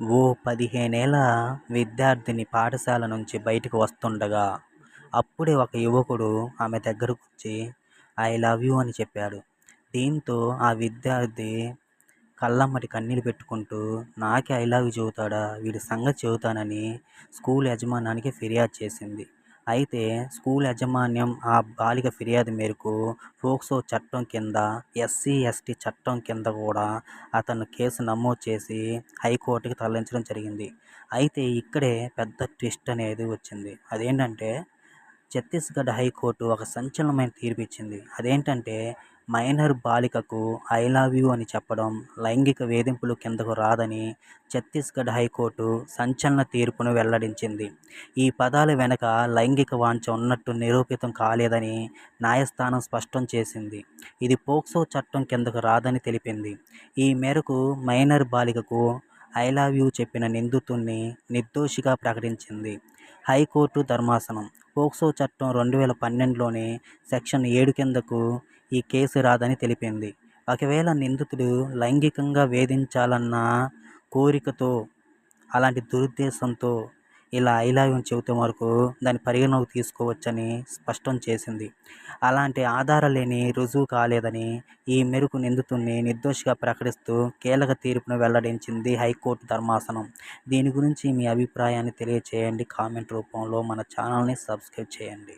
ఓ 15 ఏళ్ల విద్యార్థిని పాఠశాల నుంచి బయటకు వస్తుండగా అప్పుడే ఒక యువకుడు ఆమె దగ్గరకొచ్చి "ఐ లవ్ యూ" అని చెప్పాడు. దీంతో ఆ విద్యార్థి కళ్ళమ్మట కన్నీళ్లు పెట్టుకుంటూ "నాకే ఐ లవ్ యూ చెబుతాడా? వీడి సంగతి చెబుతానని" స్కూల్ యాజమాన్యానికి ఫిర్యాదు చేసింది. అయితే స్కూల్ యాజమాన్యం ఆ బాలిక ఫిర్యాదు మేరకు పోక్సో చట్టం కింద, ఎస్సీ, ఎస్టీ చట్టం కింద కూడా అతను కేసు నమోదు చేసి హైకోర్టుకి తరలించడం జరిగింది. అయితే ఇక్కడే పెద్ద ట్విస్ట్ అనేది వచ్చింది. అదేంటంటే ఛత్తీస్‌గఢ్ హైకోర్టు ఒక సంచలనమైన తీర్పిచ్చింది. అదేంటంటే మైనర్ బాలికకు ఐ లవ్ యూ అని చెప్పడం లైంగిక వేధింపుల కిందకు రాదని ఛత్తీస్‌గఢ్ హైకోర్టు సంచలన తీర్పును వెల్లడించింది. ఈ పదాల వెనక లైంగిక వాంఛ ఉన్నట్టు నిరూపితం కాలేదని న్యాయస్థానం స్పష్టం చేసింది. ఇది పోక్సో చట్టం కిందకు రాదని తెలిపింది. ఈ మేరకు మైనర్ బాలికకు ఐ లవ్ యూ చెప్పిన నిందితుడిని నిర్దోషిగా ప్రకటించింది హైకోర్టు ధర్మాసనం. పోక్సో చట్టం 2012లోని సెక్షన్ 7 కిందకు ఈ కేసు రాదని తెలిపింది. ఒకవేళ నిందితుడు లైంగికంగా వేధించాలన్న కోరికతో, అలాంటి దురుద్దేశంతో ఇలా ఐ లవ్ యూ అని చెబితే వరకు దాన్ని పరిగణలోకి తీసుకోవచ్చని స్పష్టం చేసింది. అలాంటి ఆధారాలు లేని రుజువు కాలేదని ఈ మేరకు నిందితుడిని నిర్దోషిగా ప్రకటిస్తూ కీలక తీర్పును వెల్లడించింది హైకోర్టు ధర్మాసనం. దీని గురించి మీ అభిప్రాయాన్ని తెలియచేయండి కామెంట్ రూపంలో. మన ఛానల్ని సబ్స్క్రైబ్ చేయండి.